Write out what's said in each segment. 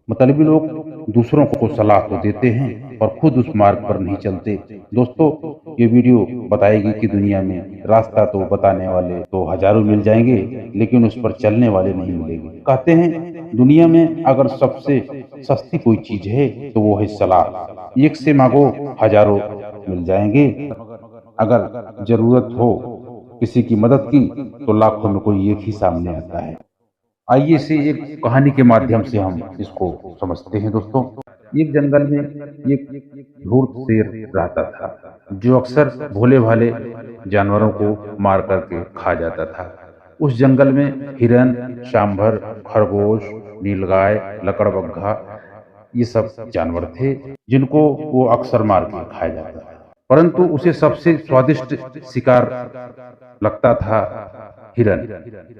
मतलबी लोग दूसरों को सलाह तो देते हैं और खुद उस मार्ग पर नहीं चलते। दोस्तों, ये वीडियो बताएगी कि दुनिया में रास्ता तो बताने वाले तो हजारों मिल जाएंगे, लेकिन उस पर चलने वाले नहीं मिलेंगे। कहते हैं दुनिया में अगर सबसे सस्ती कोई चीज है तो वो है सलाह। एक से मांगो हजारों मिल जाएंगे, अगर जरूरत हो किसी की मदद की तो लाखों में कोई एक ही सामने आता है। आइए इसे एक कहानी के माध्यम से हम इसको समझते हैं। दोस्तों, एक जंगल में एक धूर्त शेर रहता था, जो अक्सर भोले भाले जानवरों को मार करके खा जाता था। उस जंगल में हिरन, सांभर, खरगोश, नीलगाय, लकड़बग्घा, ये सब जानवर थे जिनको वो अक्सर मार के खाया जाता था। परंतु उसे सबसे स्वादिष्ट शिकार लगता था हिरन।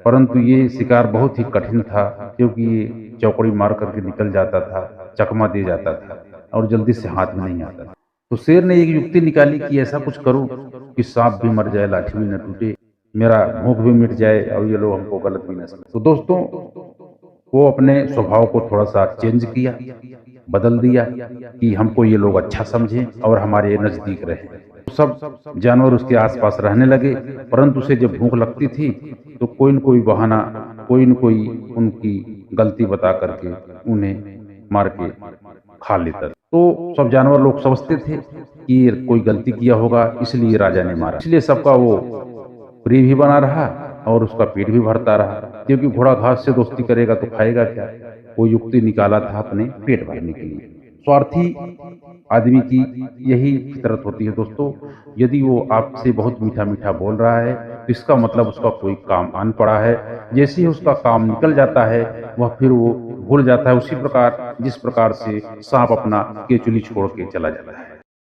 परंतु ये शिकार बहुत ही कठिन था, क्योंकि ये चौकड़ी मार करके निकल जाता था, चकमा दे जाता था और जल्दी से हाथ में नहीं आता था। तो शेर ने एक युक्ति निकाली कि ऐसा कुछ करूं कि सांप भी मर जाए, लाठी भी न टूटे, मेरा भूख भी मिट जाए और ये लोग हमको गलत भी न समझे। तो दोस्तों, वो अपने स्वभाव को थोड़ा सा चेंज किया, बदल दिया कि हमको ये लोग अच्छा समझें और हमारे नजदीक रहें। तो सब जानवर उसके आसपास रहने लगे, परंतु उसे जब भूख लगती थी तो कोई न कोई बहाना, कोई न कोई उनकी गलती बता करके उन्हें मार के खा लेता था। तो सब जानवर लोग समझते थे कि ये कोई गलती किया होगा, इसलिए राजा ने मारा। इसलिए सबका वो प्रिय भी बना रहा और उसका पेट भी भरता रहा, क्योंकि घोड़ा घास से दोस्ती करेगा तो खाएगा क्या। वो युक्ति निकाला था अपने पेट भरने के लिए। स्वार्थी आदमी की यही फितरत होती है। दोस्तों, यदि वो आपसे बहुत मीठा मीठा बोल रहा है तो इसका मतलब उसका कोई काम आन पड़ा है। जैसे ही उसका काम निकल जाता है वह फिर वो भूल जाता है, उसी प्रकार जिस प्रकार से सांप अपना केचुली छोड़ के चला जाता है।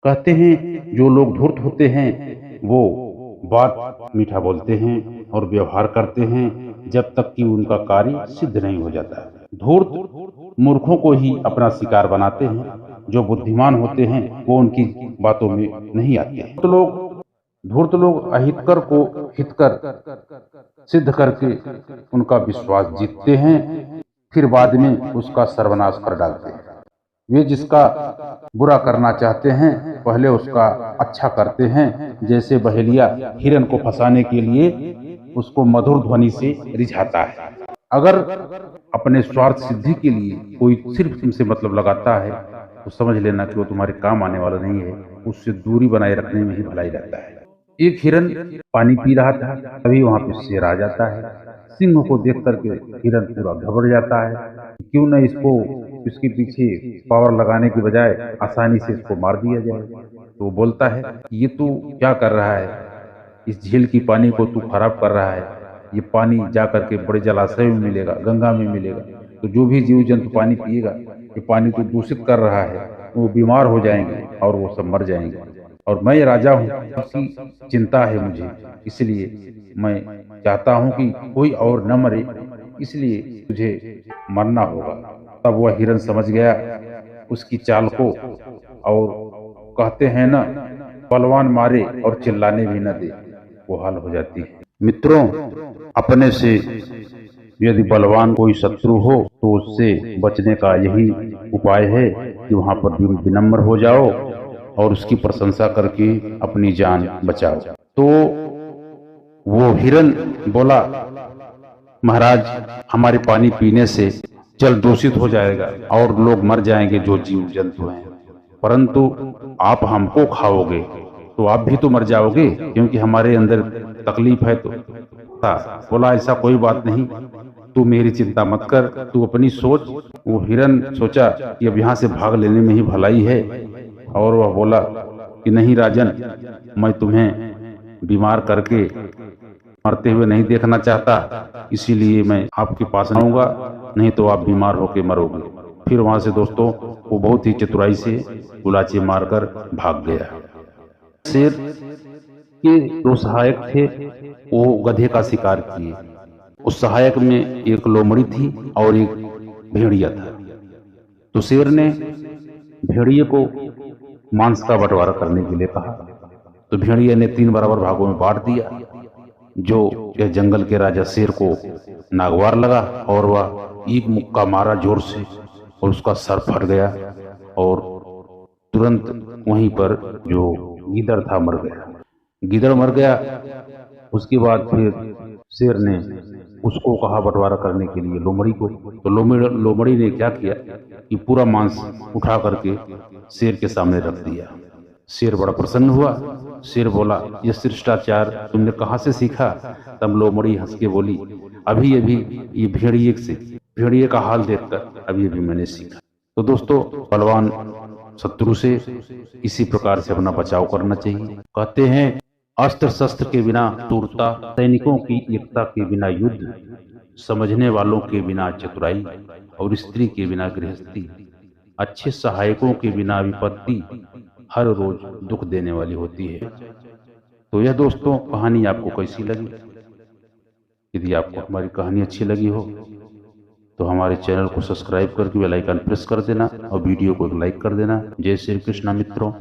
कहते हैं जो लोग धूर्त होते हैं वो बात मीठा बोलते हैं और व्यवहार करते हैं जब तक कि उनका कार्य सिद्ध नहीं हो जाता। धूर्त मूर्खों को ही अपना शिकार बनाते हैं, जो बुद्धिमान होते हैं वो उनकी बातों में नहीं आते हैं। तो धूर्त लोग अहितकर को हितकर सिद्ध करके उनका विश्वास जीतते हैं, फिर बाद में उसका सर्वनाश कर डालते हैं। वे जिसका बुरा करना चाहते हैं पहले उसका अच्छा करते हैं। जैसे बहेलिया हिरन को फंसाने के लिए उसको मधुर ध्वनि से रिझाता है। अगर अपने स्वार्थ सिद्धि के लिए कोई सिर्फ तुमसे मतलब लगाता है तो समझ लेना कि वो तुम्हारे काम आने वाला नहीं है, उससे दूरी बनाए रखने में ही भलाई रहता है। एक हिरन पानी पी रहा था, तभी वहां पे शेर आ जाता है। सिंह को देख करके हिरन पूरा घबरा जाता है, क्यों न इसको इसके पीछे पावर लगाने की बजाय आसानी से इसको मार दिया जाए। तो वो बोलता है कि ये तू क्या कर रहा है, इस झील की पानी को तू खराब कर रहा है। ये पानी जा करके बड़े जलाशय में मिलेगा, गंगा में मिलेगा, तो जो भी जीव जंतु पानी पिएगा, ये पानी तो दूषित कर रहा है, वो बीमार हो जाएंगे और वो सब मर जाएंगे। और मैं राजा हूँ, उसकी चिंता है मुझे, इसलिए मैं चाहता हूँ कि कोई और न मरे, इसलिए तुझे मरना होगा। तब वह हिरन समझ गया उसकी चाल को, और कहते हैं ना, बलवान मारे और चिल्लाने भी न दे, वो हाल हो जाती है। मित्रों, अपने से यदि बलवान कोई शत्रु हो तो उससे बचने का यही उपाय है कि वहां पर विनम्र हो जाओ और उसकी प्रशंसा करके अपनी जान बचाओ। तो वो हिरन बोला, महाराज, हमारे पानी पीने से जल दूषित हो जाएगा और लोग मर जाएंगे जो जीव जंतु हैं, परंतु आप हमको खाओगे तो आप भी तो मर जाओगे, क्योंकि हमारे अंदर तकलीफ है। तो बोला, ऐसा कोई बात नहीं, तू मेरी चिंता मत कर, तू अपनी सोच। वो हिरन सोचा कि अब यहाँ से भाग लेने में ही भलाई है, और वह बोला कि नहीं राजन, मैं तुम्हें बीमार करके मरते हुए नहीं देखना चाहता, इसीलिए मैं आपके पास आऊंगा, नहीं तो आप बीमार होकर मरोगे। फिर वहां से दोस्तों वो बहुत ही चतुराई से गुलाचे मारकर भाग गया। शेर के दो सहायक थे, वो गधे का शिकार किए। उस सहायक में एक लोमड़ी थी और एक भेड़िया था। तो शेर ने भेड़िए को मांस का बंटवारा करने के लिए कहा, तो भेड़िए ने 3 बराबर भागों में बांट दिया। जो यह जंगल के राजा शेर को नागवार लगा और वह एक मुक्का मारा जोर से, और उसका सर फट गया और तुरंत वहीं पर जो गीदड़ था मर गया। गीदड़ मर गया। उसके बाद फिर शेर ने उसको कहा बंटवारा करने के लिए लोमड़ी को। तो लोमड़ी ने क्या किया कि पूरा मांस उठा करके शेर के सामने रख दिया। शेर बड़ा प्रसन्न हुआ। शेर बोला, ये शिष्टाचार तुमने कहाँ से सीखा? तब लोमड़ी हंस के बोली, अभी अभी ये भेड़िए का हाल देखकर अभी अभी मैंने सीखा। तो दोस्तों, बलवान शत्रु से इसी प्रकार से अपना बचाव करना चाहिए। कहते हैं, अस्त्र शस्त्र के बिना शूरता, सैनिकों की एकता के बिना युद्ध, समझने वालों के बिना चतुराई और स्त्री के बिना गृहस्थी, अच्छे सहायकों के बिना विपत्ति हर रोज दुख देने वाली होती है। तो यह दोस्तों कहानी आपको कैसी लगी? यदि आपको हमारी कहानी अच्छी लगी हो तो हमारे चैनल को सब्सक्राइब करके बेल आइकन प्रेस कर देना और वीडियो को एक लाइक कर देना। जय श्री कृष्णा मित्रों।